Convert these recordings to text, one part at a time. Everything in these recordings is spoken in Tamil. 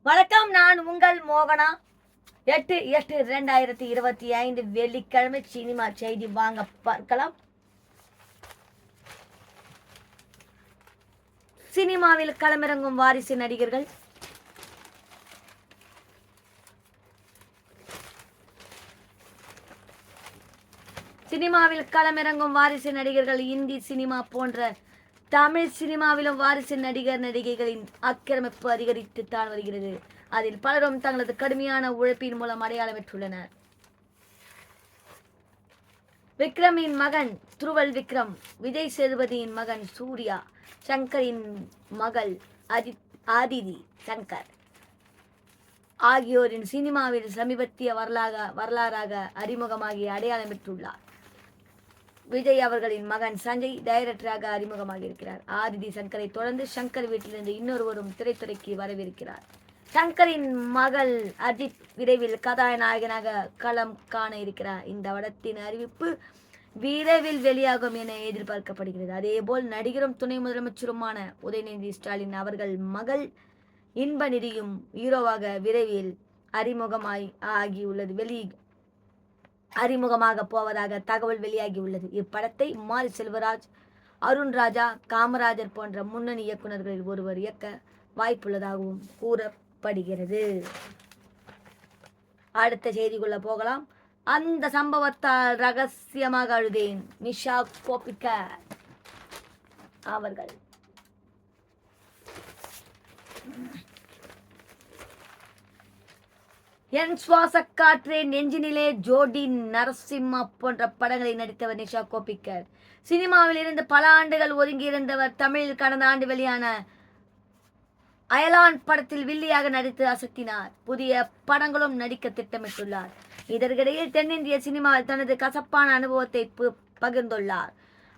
வணக்கம், நான் உங்கள் மோகனா. 8/8/2025 வெள்ளிக்கிழமை சினிமா செய்தி வாங்க பார்க்கலாம். சினிமாவில் களமிறங்கும் வாரிசு நடிகர்கள். சினிமாவில் களமிறங்கும் வாரிசு நடிகர்கள். இந்தி சினிமா போன்ற தமிழ் சினிமாவிலும் வாரிசு நடிகர் நடிகைகளின் ஆக்கிரமிப்பு அதிகரித்து தான் வருகிறது. அதில் பலரும் தங்களது கடுமையான உழைப்பின் மூலம் அடையாளம் பெற்றுள்ளனர். விக்ரமின் மகன் துருவல் விக்ரம், விஜய் சேதுபதியின் மகன் சூர்யா, சங்கரின் மகள் ஆதிதி சங்கர் ஆகியோரின் சினிமாவில் சமீபத்திய வரலாறாக அறிமுகமாகி அடையாளம் பெற்றுள்ளார். விஜய் அவர்களின் மகன் சஞ்சய் டைரக்டராக அறிமுகமாக இருக்கிறார். ஆதிதி சங்கரை தொடர்ந்து சங்கர் வீட்டிலிருந்து இன்னொருவரும் திரைத்துறைக்கு வரவிருக்கிறார். சங்கரின் மகள் அஜித் விரைவில் கதாநாயகனாக களம் காண இருக்கிறார். இந்த படத்தின் அறிவிப்பு விரைவில் வெளியாகும் என எதிர்பார்க்கப்படுகிறது. அதேபோல் நடிகரும் துணை முதலமைச்சருமான உதயநிதி ஸ்டாலின் அவர்கள் மகள் இன்ப நிதியும் ஹீரோவாக விரைவில் அறிமுகமாக போவதாக தகவல் வெளியாகியுள்ளது. இப்படத்தை மாரி செல்வராஜ், அருண் ராஜா, காமராஜர் போன்ற முன்னணி இயக்குநர்களில் ஒருவர் இயக்க வாய்ப்புள்ளதாகவும் கூறப்படுகிறது. அடுத்த செய்திக்குள்ள போகலாம். அந்த சம்பவத்தால் ரகசியமாக அழுதேன், நிஷா கோபிகர் அவர்கள். என் சுவாச காற்றே, நெஞ்சினிலே, ஜோடி, நரசிம்மா போன்ற படங்களில் நடித்தவர் நிஷா கோபிகர். சினிமாவில் இருந்து பல ஆண்டுகள் ஒதுங்கியிருந்தவர் தமிழில் கடந்த ஆண்டு வெளியான அயலான் படத்தில் வில்லியாக நடித்து அசத்தினார். புதிய படங்களும் நடிக்க திட்டமிட்டுள்ளார். இதற்கிடையில் தென்னிந்திய சினிமாவில் தனது கசப்பான அனுபவத்தை பகிர்ந்துள்ளார்.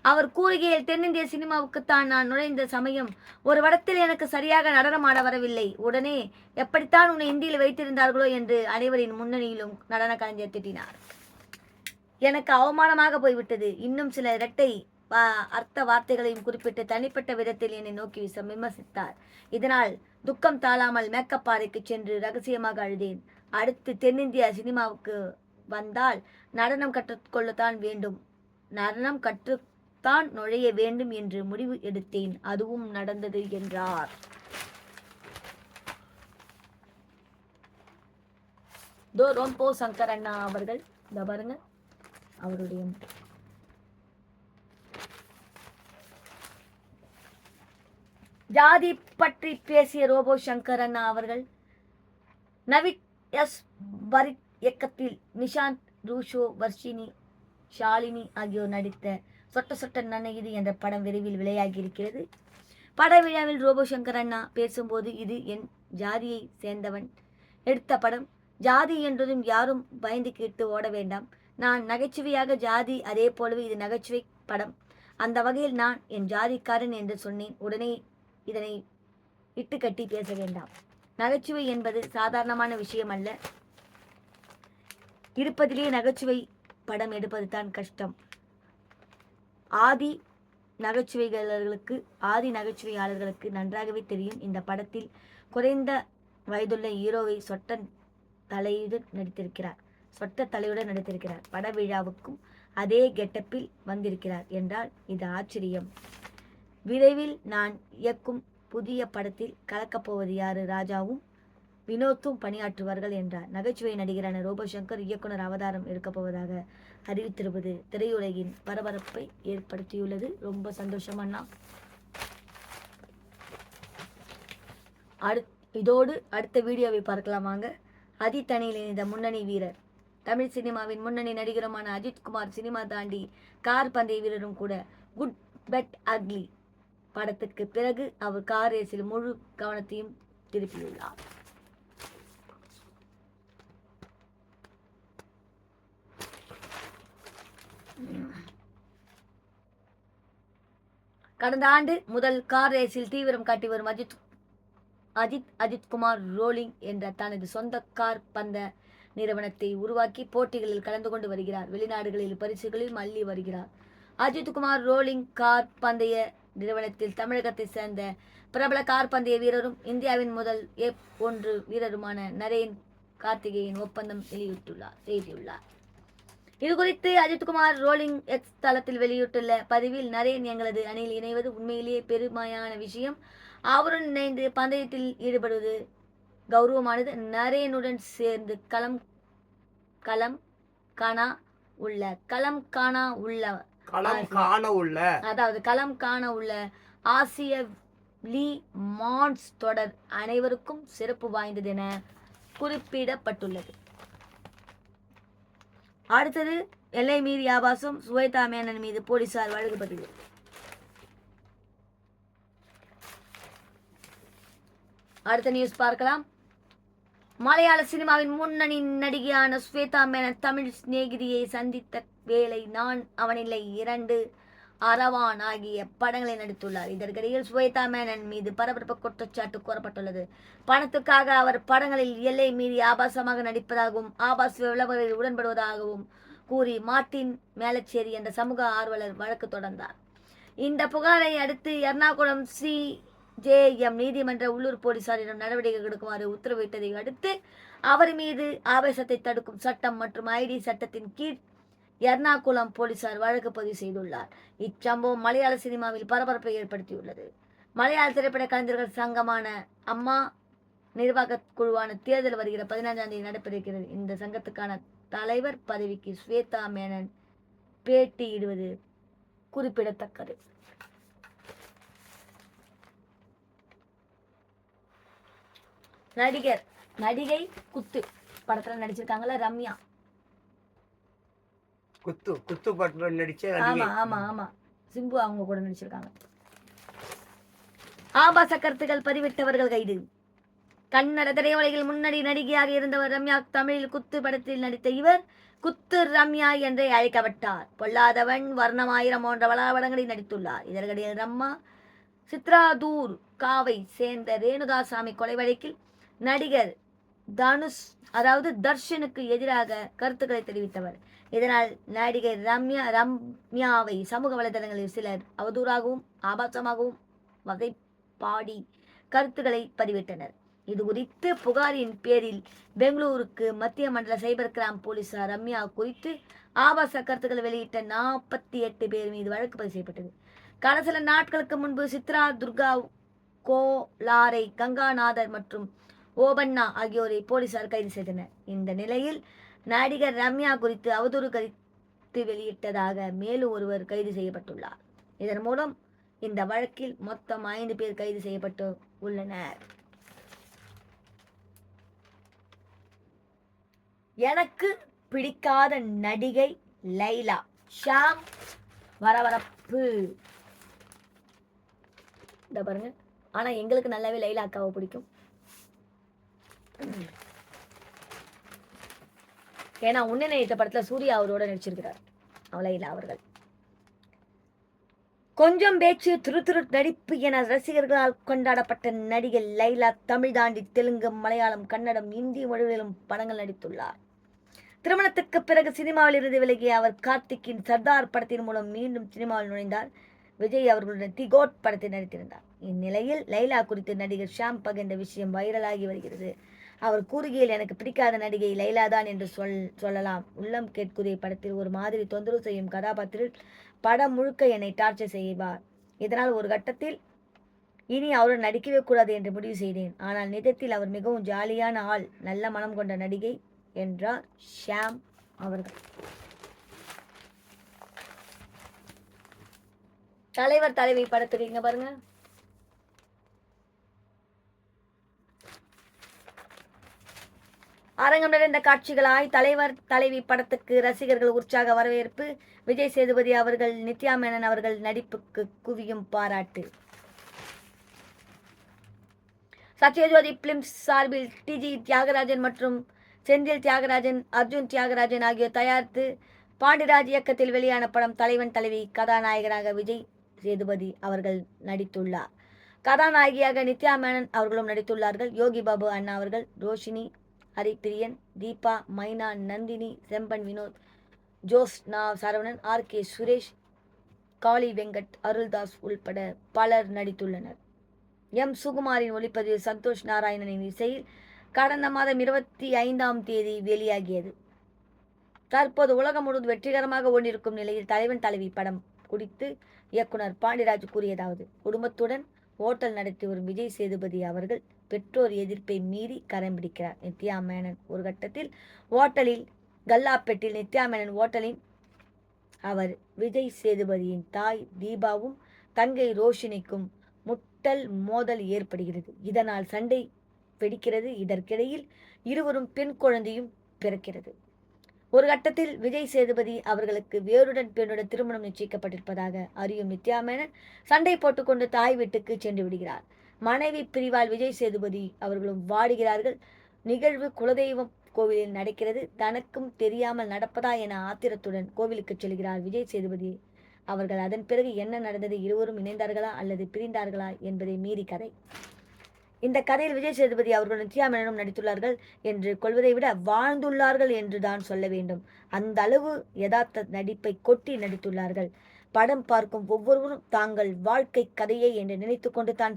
அவர் கூறுகையில், தென்னிந்திய சினிமாவுக்குத்தான் நான் நுழைந்த சமயம் ஒரு படத்தில் எனக்கு சரியாக நடனம் ஆட வரவில்லை. உடனே எப்படித்தான் உன்னை இந்தியில் வைத்திருந்தார்களோ என்று அனைவரின் முன்னணியிலும் நடன கலைஞர் திட்டினார். எனக்கு அவமானமாக போய்விட்டது. இன்னும் சில இரட்டை அர்த்த வார்த்தைகளையும் குறிப்பிட்டு தனிப்பட்ட விதத்தில் என்னை நோக்கி விமர்சித்தார். இதனால் துக்கம் தாழாமல் மேக்கப் அறைக்கு சென்று ரகசியமாக அழுதேன். அடுத்து தென்னிந்திய சினிமாவுக்கு வந்தால் நடனம் கற்றுக்கொள்ளத்தான் வேண்டும், நடனம் கற்றுத்தான் நுழைய வேண்டும் என்று முடிவு எடுத்தேன். அதுவும் நடந்தது என்றார். ரோம்போ சங்கர் அண்ணா அவர்கள் இந்த பாருங்க, அவருடைய ஜாதி பற்றி பேசிய ரோபோ சங்கர் அண்ணா அவர்கள். நவித் எஸ் பரித் இயக்கத்தில் நிஷாந்த், ரூஷோ, வர்ஷினி, ஷாலினி ஆகியோர் நடித்த சொட்ட சொட்ட நனையுது என்ற படம் விரைவில் வெளியாகி இருக்கிறது. பட விழாவில் ரோபோ சங்கர் அண்ணா பேசும்போது, இது என் ஜாதியை சேர்ந்தவன் எடுத்த படம். ஜாதி என்றதும் யாரும் பயந்து கேட்டு ஓட வேண்டாம். நான் நகைச்சுவையாக ஜாதி, அதே போலவே இது நகைச்சுவை படம். அந்த வகையில் நான் என் ஜாதிக்காரன் என்று சொன்னேன். உடனே இதனை இட்டுக்கட்டி பேச வேண்டாம். நகைச்சுவை என்பது சாதாரணமான விஷயம் அல்ல. இருப்பதிலே நகைச்சுவை படம் எடுப்பது தான் கஷ்டம். ஆதி நகைச்சுவையாளர்களுக்கு நன்றாகவே தெரியும். இந்த படத்தில் குறைந்த வயதுள்ள ஹீரோவை சொட்ட தலையுடன் நடித்திருக்கிறார். பட விழாவுக்கும் அதே கெட்டப்பில் வந்திருக்கிறார் என்றால் இது ஆச்சரியம். விரைவில் நான் இயக்கும் புதிய படத்தில் கலக்கப்போவது யாரு, ராஜாவும் வினோத்தும் பணியாற்றுவார்கள் என்றார். நகைச்சுவை நடிகரான ரோபோ சங்கர் இயக்குனர் அவதாரம் எடுக்கப் போவதாக அறிவித்திருப்பது திரையுலகின் பரபரப்பை ஏற்படுத்தியுள்ளது. ரொம்ப சந்தோஷமாண்ணா. இதோடு அடுத்த வீடியோவை பார்க்கலாம் வாங்க. அஜித் அணியில் இணைந்த முன்னணி வீரர், தமிழ் சினிமாவின் முன்னணி நடிகருமான அஜித்குமார் சினிமா தாண்டி கார் பந்தய வீரரும் கூட. குட் பெட் அக்லி படத்துக்கு பிறகு அவர் கார் ரேஸில் முழு கவனத்தையும் திருப்பியுள்ளார். கடந்த ஆண்டு முதல் கார் ரேஸில் தீவிரம் காட்டி வரும் அஜித்குமார் ரோலிங் என்ற தனது சொந்த கார் பந்த நிறுவனத்தை உருவாக்கி போட்டிகளில் கலந்து கொண்டு வருகிறார். வெளிநாடுகளில் பரிசுகளில் மல்லி வருகிறார். அஜித்குமார் ரோலிங் கார் பந்தய நிறுவனத்தில் தமிழகத்தை சேர்ந்த பிரபல கார்பந்தய வீரரும் இந்தியாவின் முதல் F1 வீரருமான நரேன் கார்த்திகேயன் ஒப்பந்தம் செய்துள்ளார். இது குறித்து அஜித்குமார் ரோலிங் எக்ஸ் தளத்தில் வெளியிட்டுள்ள பதிவில், நரேன் எங்களது அணியில் இணைவது உண்மையிலேயே பெருமையான விஷயம். அவருடன் இணைந்து பந்தயத்தில் ஈடுபடுவது கௌரவமானது. நரேனுடன் சேர்ந்து களம் காண உள்ள ஆசிய லீ மான்ஸ் தொடர் அனைவருக்கும் சிறப்பு வாய்ந்தது என குறிப்பிடப்பட்டுள்ளது. அடுத்தது, எல்லை மீறி ஆபாசம், சுவேதா மேனன் மீது போலீசார் வழக்கு பதிவு. அடுத்த நியூஸ் பார்க்கலாம். மலையாள சினிமாவின் முன்னணி நடிகையான ஸ்வேதா மேனன் தமிழ் சிநேகிதியை சந்தித்த வேளை நான் அவனில்லை 2 அரவான் ஆகிய படங்களை நடித்துள்ளார். இதற்கிடையில் ஸ்வேதா மேனன் மீது பரபரப்பு குற்றச்சாட்டு கூறப்பட்டுள்ளது. பணத்துக்காக அவர் படங்களில் எல்லை மீறி ஆபாசமாக நடிப்பதாகவும் ஆபாச விளம்பரங்களில் உடன்படுவதாகவும் கூறி மார்ட்டின் மேலச்சேரி என்ற சமூக ஆர்வலர் வழக்கு தொடர்ந்தார். இந்த புகாரை அடுத்து எர்ணாகுளம் CJM நீதிமன்ற உள்ளூர் போலீசாரிடம் நடவடிக்கை எடுக்குமாறு உத்தரவிட்டதை அடுத்து அவர் மீது ஆபாசத்தை தடுக்கும் சட்டம் மற்றும் ID சட்டத்தின் கீழ் எர்ணாகுளம் போலீசார் வழக்கு பதிவு செய்துள்ளார். இச்சம்பவம் மலையாள சினிமாவில் பரபரப்பை ஏற்படுத்தியுள்ளது. மலையாள திரைப்பட கலைஞர்கள் சங்கமான அம்மா நிர்வாக குழுவான தேர்தல் வருகிற 15ஆம் தேதி நடைபெறுகிறது. இந்த சங்கத்துக்கான தலைவர் பதவிக்கு ஸ்வேதா மேனன் பேட்டியிடுவது குறிப்பிடத்தக்கது. நடிகை குத்து படத்துல நடிச்சிருக்காங்கல்ல ரம்யா. குத்து படத்துல நடிச்ச ஆமா சிம்பு அவங்க கூட நடிச்சிருக்காங்க. ஆபாச கருத்துக்கள் பதிவிட்டவர்கள் கைது. கன்னட திரையுலகில் முன்னணி நடிகையாக இருந்தவர் ரம்யா. தமிழில் குத்து படத்தில் நடித்த இவர் குத்து ரம்யா என்றே அழைக்கப்பட்டார். பொல்லாதவன், வர்ணமாயிரம் போன்ற படங்களில் நடித்துள்ளார். இதற்கிடையில் ரம்யா சித்ராதூர் காவை சேர்ந்த ரேணுகாசாமி கொலை வழக்கில் நடிகர் தர்ஷனுக்கு எதிராக கருத்துக்களை தெரிவித்தவர். இதனால் நடிகர் ரம்யாவை சமூக வலைதளங்களில் சிலர் அவதூறாகவும் ஆபாசமாகவும் வகைப்பாடி கருத்துக்களை பதிவிட்டனர். இது குறித்து புகாரின் பேரில் பெங்களூருக்கு மத்திய மண்டல சைபர் கிரைம் போலீசார் ரம்யா குறித்து ஆபாச கருத்துக்களை வெளியிட்ட 48 பேர் மீது வழக்கு பதிவு செய்யப்பட்டது. கடந்த சில நாட்களுக்கு முன்பு சித்ரா துர்கா கோலாரை, கங்காநாதர் மற்றும் ஓபண்ணா ஆகியோரை போலீசார் கைது செய்தனர். இந்த நிலையில் நடிகர் ரம்யா குறித்து அவதூறு கருத்து வெளியிட்டதாக மேலும் ஒருவர் கைது செய்யப்பட்டுள்ளார். இதன் மூலம் இந்த வழக்கில் மொத்தம் 5 பேர் கைது செய்யப்பட்டு உள்ளனர். எனக்கு பிடிக்காத நடிகை லைலா, ஷாம் வரவரப்பு. இந்த பாருங்க, ஆனா எங்களுக்கு நல்லாவே லைலா அக்காவை பிடிக்கும். ஏன்னா உன்னை நினைத்த படத்துல சூர்யா அவரோட நடிச்சிருக்கிறார். லைலா அவர்கள் கொஞ்சம் பேச்சு துரு நடிப்பு என ரசிகர்களால் கொண்டாடப்பட்ட நடிகை லைலா தமிழ் தாண்டி தெலுங்கு, மலையாளம், கன்னடம், இந்தி மொழிகளிலும் படங்கள் நடித்துள்ளார். திருமணத்துக்கு பிறகு சினிமாவில் இருந்து விலகிய அவர் கார்த்திக்கின் சர்தார் படத்தின் மூலம் மீண்டும் சினிமாவில் நுழைந்தார். விஜய் அவர்களுடன் தி கோட் படத்தில் நடித்திருந்தார். இந்நிலையில் லைலா குறித்து நடிகர் ஷாம் பகிர்ந்த விஷயம் வைரலாகி வருகிறது. அவர் கூறுகையில், எனக்கு பிடிக்காத நடிகை லைலா தான் என்று சொல்லலாம். உள்ளம் கேட்குதே படத்தில் ஒரு மாதிரி தொந்தரவு செய்யும் கதாபாத்திரத்தில் படம் முழுக்க என்னை டார்ச்சர் செய்வார். இதனால் ஒரு கட்டத்தில் இனி அவருடன் நடிக்கவே கூடாது என்று முடிவு செய்தேன். ஆனால் நிஜத்தில் அவர் மிகவும் ஜாலியான ஆள், நல்ல மனம் கொண்ட நடிகை என்றார் ஷாம் அவர்கள். தலைவர் தலைவி படத்துக்கு இங்க பாருங்க, அரங்கம் நிறைந்த காட்சிகளாய் தலைவர் தலைவி படத்துக்கு ரசிகர்கள் உற்சாக வரவேற்பு. விஜய் சேதுபதி அவர்கள், நித்யா மேனன் அவர்கள் நடிப்புக்கு குவியும் பாராட்டு. சத்யஜோதி பிலிம்ஸ் சார்பில் TG தியாகராஜன் மற்றும் செந்தில் தியாகராஜன், அர்ஜுன் தியாகராஜன் ஆகியோர் தயாரித்து பாண்டிராஜ் இயக்கத்தில் வெளியான படம் தலைவன் தலைவி. கதாநாயகராக விஜய் சேதுபதி அவர்கள் நடித்துள்ளார். கதாநாயகியாக நித்யா மேனன் அவர்களும் நடித்துள்ளார்கள். யோகி பாபு அண்ணா அவர்கள், ரோஷினி, ஹரிப்பிரியன், தீபா, மைனா, நந்தினி, செம்பன், வினோத், ஜோஸ்னா, சரவணன், RK சுரேஷ், காளி வெங்கட், அருள்தாஸ் உள்பட பலர் நடித்துள்ளனர். எம் சுகுமாரின் ஒளிப்பதிவு சந்தோஷ் நாராயணனின் இசையில் கடந்த மாதம் 25ஆம் தேதி வெளியாகியது. தற்போது உலகம் முழுவதும் வெற்றிகரமாக ஓடியிருக்கும் நிலையில் தலைவன் தலைவி படம் குறித்து இயக்குனர் பாண்டிராஜ் கூறியதாவது: குடும்பத்துடன் ஓட்டல் நடத்தி வரும் விஜய் சேதுபதி அவர்கள் பெற்றோர் எதிர்ப்பை மீறி கரம் பிடிக்கிறார். நித்யா மேனன் ஒரு கட்டத்தில் ஓட்டலில் கல்லாப்பேட்டில் நித்யா மேனன் ஓட்டலின் அவர் விஜய் சேதுபதியின் தாய் தீபாவும் தங்கை ரோஷினிக்கும் முட்டல் மோதல் ஏற்படுகிறது. இதனால் சண்டை வெடிக்கிறது. இதற்கிடையில் இருவரும் பெண் குழந்தையும் பிறக்கிறது. ஒரு கட்டத்தில் விஜய் சேதுபதி அவர்களுக்கு வேறுடன் பெண்ணுடன் திருமணம் நிச்சயிக்கப்பட்டிருப்பதாக அறியும் நித்யா மேனன் சண்டை போட்டுக்கொண்டு தாய் வீட்டுக்கு சென்று விடுகிறார். மனைவி பிரிவால் விஜய் சேதுபதி அவர்களும் வாடுகிறார்கள். நிகழ்வு குலதெய்வம் கோவிலில் நடக்கிறது. தனக்கும் தெரியாமல் நடப்பதா என ஆத்திரத்துடன் கோவிலுக்கு செல்கிறார் விஜய் சேதுபதி அவர்கள். அதன் பிறகு என்ன நடந்தது, இருவரும் இணைந்தார்களா அல்லது பிரிந்தார்களா என்பதை மீறி கதை. இந்த கதையில் விஜய் சேதுபதி அவர்கள் நித்யா மேனனும் நடித்துள்ளார்கள் என்று கொள்வதை விட வாழ்ந்துள்ளார்கள் என்று தான் சொல்ல வேண்டும். அந்த அளவு யதார்த்த நடிப்பை கொட்டி நடித்துள்ளார்கள். படம் பார்க்கும் ஒவ்வொருவரும் தாங்கள் வாழ்க்கை கதையை என்று நினைத்து கொண்டு தான்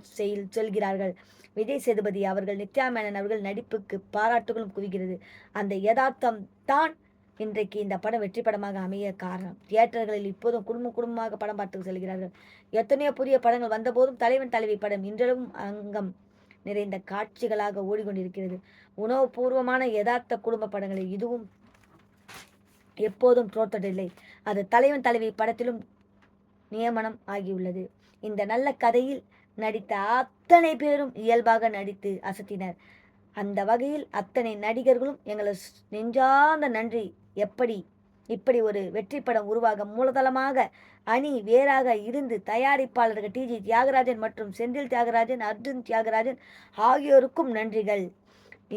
செல்கிறார்கள். விஜய் சேதுபதி அவர்கள் நித்யா மேனன் அவர்கள் நடிப்புக்கு பாராட்டுகளும் குவிகிறது. அந்த யதார்த்தம் தான் இன்றைக்கு இந்த படம் வெற்றி படமாக அமைய காரணம். தியேட்டர்களில் இப்போதும் குடும்பமாக படம் பார்த்து செல்கிறார்கள். எத்தனையோ புதிய படங்கள் வந்தபோதும் தலைவன் தலைவி படம் இன்றளவும் அங்கம் நிறைந்த காட்சிகளாக ஓடிக்கொண்டிருக்கிறது. உணவுபூர்வமான யதார்த்த குடும்ப படங்களில் இதுவும் எப்போதும் தோற்றதில்லை. அது தலைவன் தலைவி படத்திலும் நியமனம் ஆகியுள்ளது. இந்த நல்ல கதையில் நடித்த அத்தனை பேரும் இயல்பாக நடித்து அசத்தினர். அந்த வகையில் அத்தனை நடிகர்களும் எங்களை நெஞ்சார்ந்த நன்றி. இப்படி ஒரு வெற்றி படம் உருவாக மூலதனமாக அணி வேறாக இருந்து தயாரிப்பாளர்கள் டிஜி தியாகராஜன் மற்றும் செந்தில் தியாகராஜன், அர்ஜுன் தியாகராஜன் ஆகியோருக்கும் நன்றிகள்.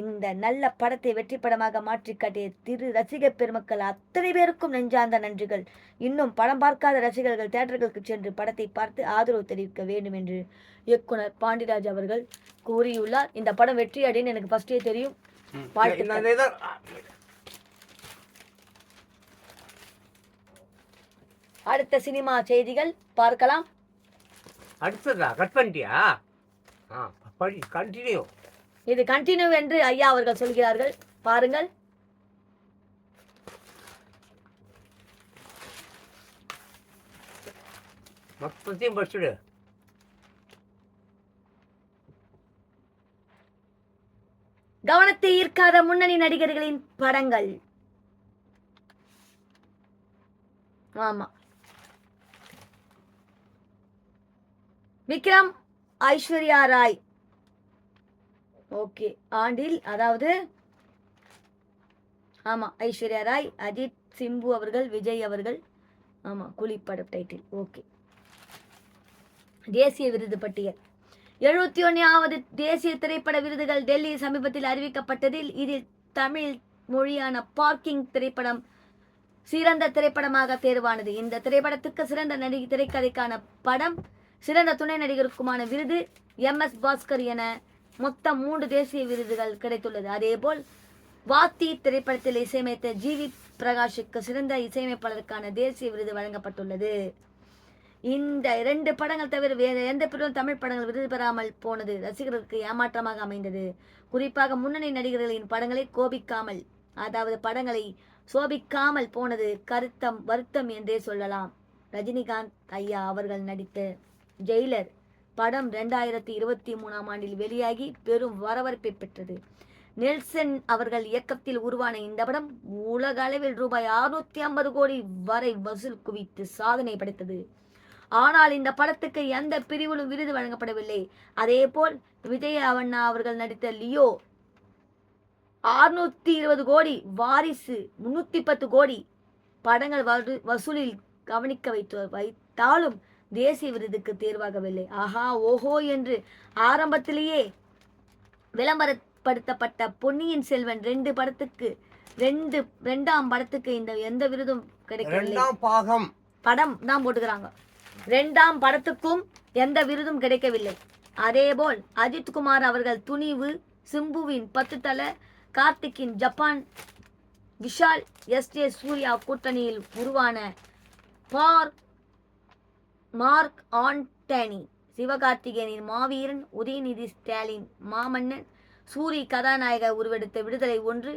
இந்த நல்ல படத்தை வெற்றி படமாக மாற்றி காட்டிய திரு ரசிக பெருமக்கள் அத்தனை பேருக்கும் நெஞ்சார்ந்த நன்றிகள். இன்னும் படம் பார்க்காத ரசிகர்கள் தியேட்டர்களுக்கு சென்று படத்தை பார்த்து ஆதரவு தெரிவிக்க வேண்டும் என்று இயக்குனர் பாண்டிராஜ் அவர்கள் கூறியுள்ளார். இந்த படம் வெற்றி அடைன்னு எனக்கு ஃபர்ஸ்டே தெரியும். அடுத்த சினிமா செய்திகள் பார்க்கலாம். அடுத்ததா கட் பண்ணிட்டியா? கண்டினியூ. இது கண்டினியூ என்று ஐயா அவர்கள் சொல்கிறார்கள். பாருங்கள். மொத்தத்தையும் படிச்சுடு. கவனத்தை ஈர்க்காத முன்னணி நடிகர்களின் படங்கள். ஆமா, விக்ரம், ஐஸ்வர்யா ராய் ஓகே ஆண்டில், அதாவது ஆமா ஐஸ்வர்யா ராய், அஜித், சிம்பு அவர்கள், விஜய் அவர்கள். ஆமா, கூலி படம் டைட்டில். ஓகே. தேசிய விருது பட்டியல். 71வது தேசிய திரைப்பட விருதுகள் டெல்லி சமீபத்தில் அறிவிக்கப்பட்டதில் இதில் தமிழ் மொழியான பார்க்கிங் திரைப்படம் சிறந்த திரைப்படமாக தேர்வானது. இந்த திரைப்படத்துக்கு சிறந்த திரைக்கதைக்கான படம், சிறந்த துணை நடிகருக்குமான விருது, MS பாஸ்கர் என மொத்தம் 3 தேசிய விருதுகள் கிடைத்துள்ளது. அதேபோல் வாத்தி திரைப்படத்தில் இசையமைத்த GV பிரகாஷுக்கு சிறந்த இசையமைப்பாளருக்கான தேசிய விருது வழங்கப்பட்டுள்ளது. இந்த 2 படங்கள் தவிர வேறு எந்த பிறரும் தமிழ் படங்கள் விருது பெறாமல் போனது ரசிகர்களுக்கு ஏமாற்றமாக அமைந்தது. குறிப்பாக முன்னணி நடிகர்களின் படங்களை படங்களை சோபிக்காமல் போனது வருத்தம் என்றே சொல்லலாம். ரஜினிகாந்த் ஐயா அவர்கள் நடித்த ஜெயிலர் படம் 2023ஆம் ஆண்டில் வெளியாகி பெரும் வரவேற்பை பெற்றது. நெல்சன் அவர்கள் இயக்கத்தில் உருவான இந்த படம் உலக அளவில் ரூபாய் 650 கோடி வரை வசூல் குவித்து சாதனை படைத்தது. ஆனால் இந்த படத்துக்கு எந்த பிரிவிலும் விருது வழங்கப்படவில்லை. அதேபோல் விஜய் அண்ணா அவர்கள் நடித்த லியோ 620 கோடி, வாரிசு 310 கோடி படங்கள் வசூலில் கவனிக்க வைத்தாலும் தேசிய விருதுக்கு தேர்வாகவில்லை. ஆஹா ஓஹோ என்று ஆரம்பத்திலேயே விளம்பரப்படுத்தப்பட்ட பொன்னியின் செல்வன் 2 படத்துக்கு 2ஆம் படத்துக்கு இந்த எந்த விருதும் கிடைக்கவில்லை. படம் தான் போட்டுக்கிறாங்க. 2ஆம் படத்துக்கும் எந்த விருதும் கிடைக்கவில்லை. அதேபோல் அஜித் குமார் அவர்கள் துணிவு, சிம்புவின் 10 தல, கார்த்திக்கின் ஜப்பான், விஷால் SJ சூர்யா கூட்டணியில் உருவான மார்க் ஆண்டனி சிவகார்த்திகேயனின் மாவீரன், உதயநிதி ஸ்டாலின் மாமன்னன், சூரி கதாநாயக உருவெடுத்த விடுதலை 1,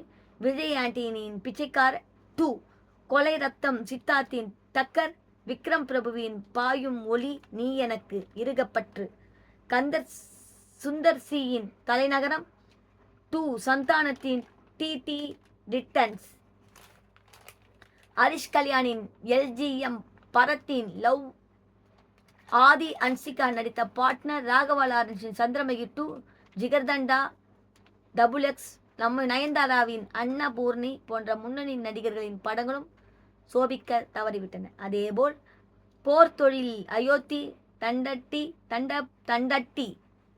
விஜய் ஆண்டனியின் பிச்சைக்கார 2, கொலை ரத்தம் சித்தார்த்தின் டக்கர், விக்ரம் பிரபுவின் பாயும் ஒளி நீ எனக்கு இருகப்பற்று, கந்தர் சுந்தர் சியின் தலைநகரம் 2, சந்தானத்தின் டிடி ரிட்டர்ன்ஸ், ஹரிஷ் கல்யாணின் எல்ஜிஎம், பரத்தின் லவ், ஆதி அன்சிகா நடித்த பார்ட்னர், ராகவா லாரன்ஸின் சந்திரமுகி 2, ஜிகர்தண்டா, XX, நம்ம நயன்தாராவின் அன்னபூர்ணி போன்ற முன்னணி நடிகர்களின் படங்களும் சோபிக்க தவறிவிட்டன. அதேபோல் போர் தொழில் அயோத்தி, தண்டட்டி,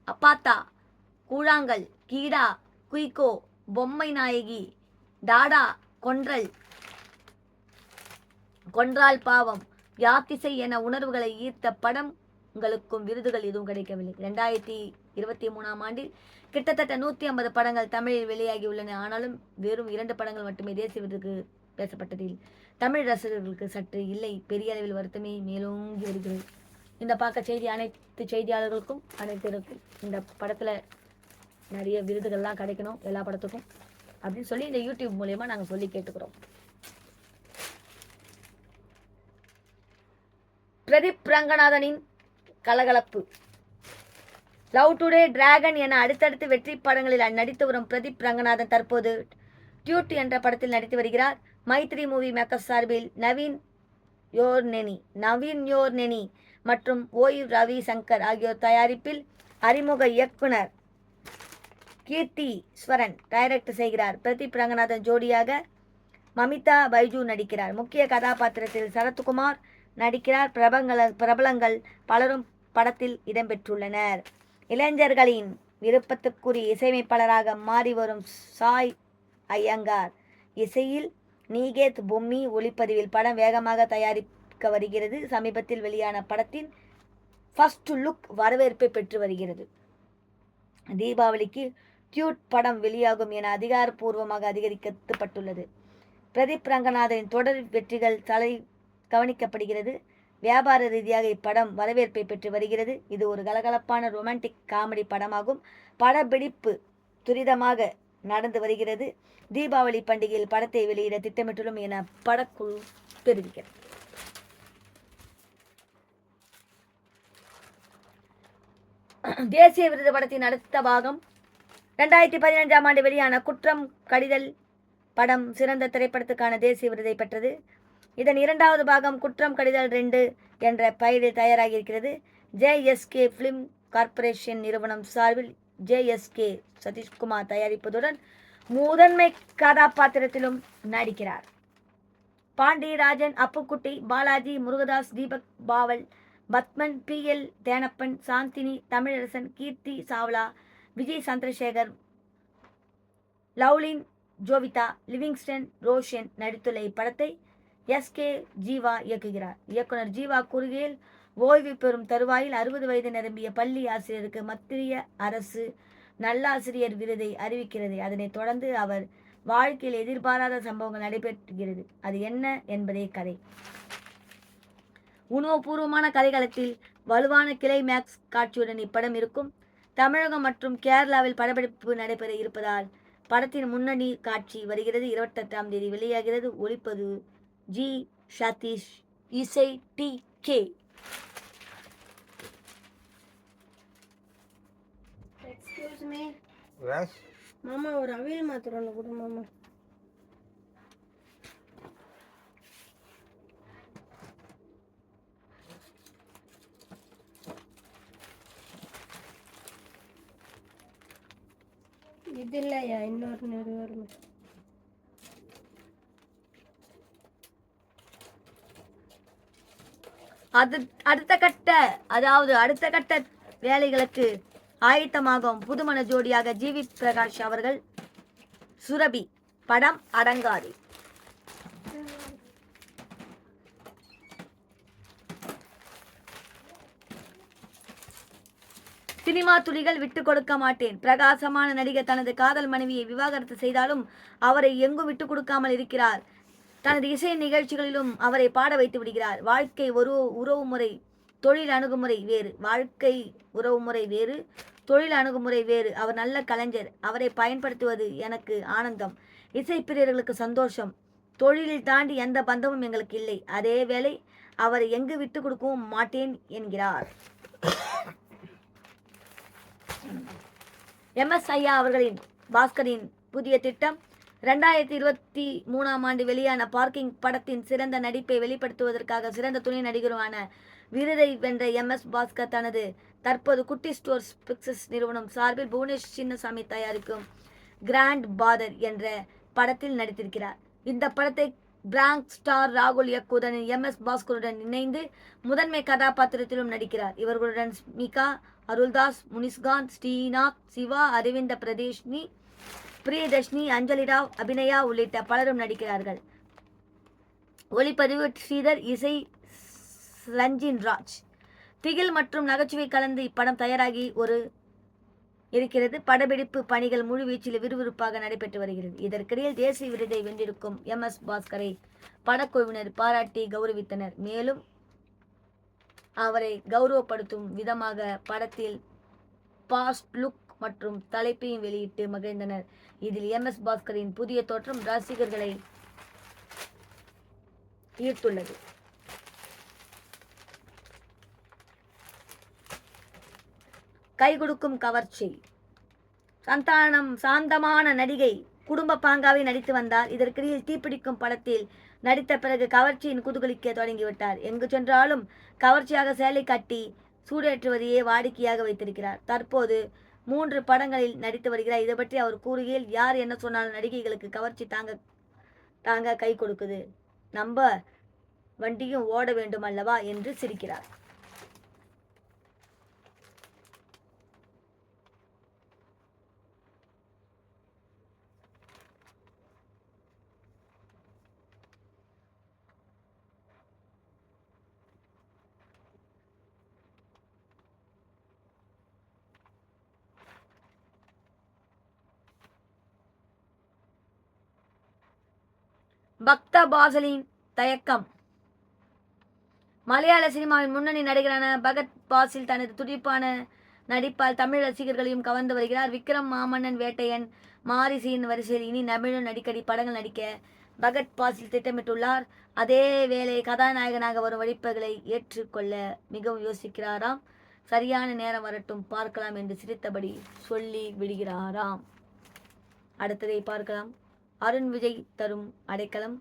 அப்பாத்தா, கூழாங்கல், கீடா, குயிக்கோ, பொம்மை நாயகி, டாடா, கொன்றால் பாவம், யாத்திசை என உணர்வுகளை ஈர்த்த படங்களுக்கும் விருதுகள் எதுவும் கிடைக்கவில்லை. 2023ஆம் ஆண்டில் கிட்டத்தட்ட 150 படங்கள் தமிழில் வெளியாகியுள்ளன. ஆனாலும் வெறும் 2 படங்கள் மட்டுமே தேசிய விருதுக்கு பேசப்பட்டதில் தமிழ் ரசிகர்களுக்கு சற்று இல்லை பெரிய அளவில் வருத்தமே மேலோங்கி வருகிறது. இந்த பார்க்க செய்தி அனைத்து செய்தியாளர்களுக்கும் அனைத்திற்கும் இந்த படத்தில் நிறைய விருதுகள்லாம் கிடைக்கணும் எல்லா படத்துக்கும் அப்படின்னு சொல்லி இந்த யூடியூப் மூலயமா நாங்கள் சொல்லி கேட்டுக்கிறோம். பிரதீப் ரங்கநாதனின் கலகலப்பு. லவ் டுடே, டிராகன் என அடுத்தடுத்து வெற்றி படங்களில் நடித்து வரும் பிரதீப் ரங்கநாதன் தற்போது டியூட் என்ற படத்தில் நடித்து வருகிறார். மைத்ரி மூவி மேக்கர்ஸ் சார்பில் நவீன் யோர்னெனி மற்றும் ஓய்வு ரவி சங்கர் ஆகியோர் தயாரிப்பில் அறிமுக இயக்குனர் கீர்த்தீஸ்வரன் டைரக்ட் செய்கிறார். பிரதீப் ரங்கநாதன் ஜோடியாக மமிதா பைஜு நடிக்கிறார். முக்கிய கதாபாத்திரத்தில் சரத்குமார் நடிக்கிறார். பிரபலங்கள் பலரும் படத்தில் இடம்பெற்றுள்ளனர். இளைஞர்களின் விருப்பத்துக்குரிய இசையமைப்பாளராக மாறி வரும் சாய் ஐயங்கார் இசையில் நீகேத் பொம்மி ஒளிப்பதிவில் படம் வேகமாக தயாரிக்க வருகிறது. சமீபத்தில் வெளியான படத்தின் ஃபர்ஸ்ட் லுக் வரவேற்பை பெற்று வருகிறது. தீபாவளிக்கு டியூட் படம் வெளியாகும் என அதிகாரப்பூர்வமாக அதிகரிக்கப்பட்டுள்ளது. பிரதீப் ரங்கநாதனின் தொடர் வெற்றிகள் கவனிக்கப்படுகிறது. வியாபார ரீதியாக இப்படம் வரவேற்பை பெற்று வருகிறது. இது ஒரு கலகலப்பான ரொமான்டிக் காமெடி படமாகும். படப்பிடிப்பு துரிதமாக நடந்து வருகிறது. தீபாவளி பண்டிகையில் படத்தை வெளியிட திட்டமிட்டுள்ளோம் என படக்குழு தெரிவிக்கிறது. தேசிய விருது படத்தின் அடுத்த பாகம் 2015ஆம் ஆண்டு வெளியான குற்றம் கடிதல் படம் சிறந்த திரைப்படத்துக்கான தேசிய விருதை பெற்றது. இதன் 2வது பாகம் குற்றம் கடிதல் 2 என்ற பெயரில் தயாராகி இருக்கிறது. JSK ஃபிலிம் கார்ப்பரேஷன் நிறுவனம் சார்பில் JSK சதீஷ்குமார் தயாரிப்பதுடன் முதன்மை கதாபாத்திரத்திலும் நடிக்கிறார். பாண்டியராஜன், அப்புக்குட்டி, பாலாஜி, முருகதாஸ், தீபக் பாவல், பத்மன், PL தேனப்பன், சாந்தினி, தமிழரசன், கீர்த்தி சாவ்லா, விஜய் சந்திரசேகர், லவ்லின், ஜோவிதா, லிவிங்ஸ்டன், ரோஷன் நடித்துள்ள இப்படத்தை SK ஜீவா இயக்குகிறார். இயக்குனர் ஜீவா கூறுகையில், ஓய்வு பெறும் தருவாயில் 60 வயது நிரம்பிய பள்ளி ஆசிரியருக்கு மத்திய அரசு நல்லாசிரியர் விருதை அறிவிக்கிறது. அதனைத் தொடர்ந்து அவர் வாழ்க்கையில் எதிர்பாராத சம்பவங்கள் நடைபெறுகிறது. அது என்ன என்பதே கதை. உணவுபூர்வமான கதைகளத்தில் வலுவான கிளைமேக்ஸ் காட்சியுடன் இப்படம் இருக்கும். தமிழகம் மற்றும் கேரளாவில் படப்பிடிப்பு நடைபெற இருப்பதால் படத்தின் முன்னணி காட்சி வருகிறது. 28ஆம் தேதி வெளியாகிறது. ஒளிப்பது G சதீஷ், இசை TK. Excuse me. Yes. மாமா ஒரு அவியல் மாத்திரம் ஒன்று கொடு மாமா. இது இல்லையா, இன்னொரு நிறுவனம். அடுத்த கட்ட வேலைகளுக்கு ஆயத்தமாகும் புதுமண ஜோடியாக ஜிவி பிரகாஷ் அவர்கள் சுரபி படம் அடங்காது. சினிமா துளிகள் விட்டு கொடுக்க மாட்டேன். பிரகாசமான நடிகர் தனது காதல் மனைவியை விவாகரத்து செய்தாலும் அவரை எங்கும் விட்டு கொடுக்காமல் இருக்கிறார். தனது இசை நிகழ்ச்சிகளிலும் அவரை பாட வைத்து விடுகிறார். வாழ்க்கை ஒரு உறவு முறை தொழில் அணுகுமுறை வேறு, வாழ்க்கை உறவுமுறை வேறு, தொழில் அணுகுமுறை வேறு. அவர் நல்ல கலைஞர், அவரை பயன்படுத்துவது எனக்கு ஆனந்தம், இசைப்பிரியர்களுக்கு சந்தோஷம். தொழிலில் தாண்டி எந்த பந்தமும் எங்களுக்கு இல்லை. அதே வேளை அவரை எங்கு விட்டு கொடுக்கவும் மாட்டேன் என்கிறார். MS ஐயா அவர்களின் பாஸ்கரின் புதிய திட்டம். 2023 வெளியான பார்க்கிங் படத்தின் சிறந்த நடிப்பை வெளிப்படுத்துவதற்காக சிறந்த துணை நடிகருமான விருதை வென்ற MS பாஸ்கர் தனது தற்போது குட்டி ஸ்டோர்ஸ் பிக்சர்ஸ் நிறுவனம் சார்பில் புவனேஷ் சின்னசாமி தயாரிக்கும் கிராண்ட் பாதர் என்ற படத்தில் நடித்திருக்கிறார். இந்த படத்தை பிராங்க் ஸ்டார் ராகுல் இயக்குவதன் MS பாஸ்கருடன் இணைந்து முதன்மை கதாபாத்திரத்திலும் நடிக்கிறார். இவர்களுடன் மிகா, அருள்தாஸ், முனிஸ்காந்த், ஸ்ரீநாத், சிவா, அரவிந்த பிரதேஷ்னி, பிரியதர்ஷினி, அஞ்சலி ராவ், அபிநயா உள்ளிட்ட பலரும் நடிக்கிறார்கள். ஒளிப்பதிவு ஸ்ரீதர், இசை ரஞ்சின் ராஜ். திகில் மற்றும் நகைச்சுவை கலந்து இப்படம் தயாராகி இருக்கிறது. படப்பிடிப்பு பணிகள் முழுவீச்சில் விறுவிறுப்பாக நடைபெற்று வருகிறது. இதற்கிடையில் தேசிய விருதை வென்றிருக்கும் MS பாஸ்கரை படக்குழுவினர் பாராட்டி கௌரவித்தனர். மேலும் அவரை கௌரவப்படுத்தும் விதமாக படத்தில் பாஸ்ட் லுக் மற்றும் தலைப்பையும் வெளியிட்டு மகிழ்ந்தனர். இதில் MS பாஸ்கரின் புதிய தோற்றம் ரசிகர்களை ஈர்த்துள்ளது. கை கொடுக்கும் கவர்ச்சி. சாந்தமான நடிகை குடும்ப பாங்காவை நடித்து வந்தார். இதற்கிடையில் தீப்பிடிக்கும் படத்தில் நடித்த பிறகு கவர்ச்சியின் குதுகலிக்க தொடங்கிவிட்டார். எங்கு சென்றாலும் கவர்ச்சியாக சேலை கட்டி சூடேற்றுவதையே வாடிக்கையாக வைத்திருக்கிறார். தற்போது 3 படங்களில் நடித்து வருகிறார். இதை பற்றி அவர் கூறுகையில், யார் என்ன சொன்னாலும் நடிகைகளுக்கு கவர்ச்சி தாங்க கை கொடுக்குது, நம்ம வண்டியும் ஓட வேண்டும் அல்லவா என்று சிரிக்கிறார். பக்தா பாசலின் தயக்கம். மலையாள சினிமாவின் முன்னணி நடிகரான பகத் பாசில் தனது துடிப்பான நடிப்பால் தமிழ் ரசிகர்களையும் கவர்ந்து வருகிறார். விக்ரம், மாமன்னன், வேட்டையன், மாரிசியின் வரிசையில் இனி தமிழும் அடிக்கடி படங்கள் நடிக்க பகத் பாசில் திட்டமிட்டுள்ளார். அதே வேளை கதாநாயகனாக வரும் வடிப்புகளை ஏற்றுக்கொள்ள மிகவும் யோசிக்கிறாராம். சரியான நேரம் வரட்டும் பார்க்கலாம் என்று சிரித்தபடி சொல்லி விடுகிறாராம். அடுத்ததை பார்க்கலாம். அருண் விஜய் தரும் அடைக்கலம்.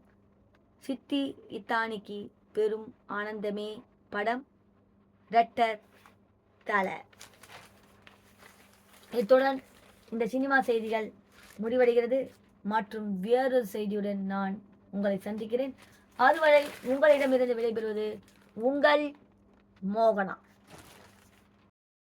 சித்தி இத்தானிக்கு பெரும் ஆனந்தமே படம் ரெட்டர் தல. இத்துடன் இந்த சினிமா செய்திகள் முடிவடைகிறது. மற்றும் வேறொரு செய்தியுடன் நான் உங்களை சந்திக்கிறேன். அதுவரை உங்களிடமிருந்து விடைபெறுவது உங்கள் மோகனா.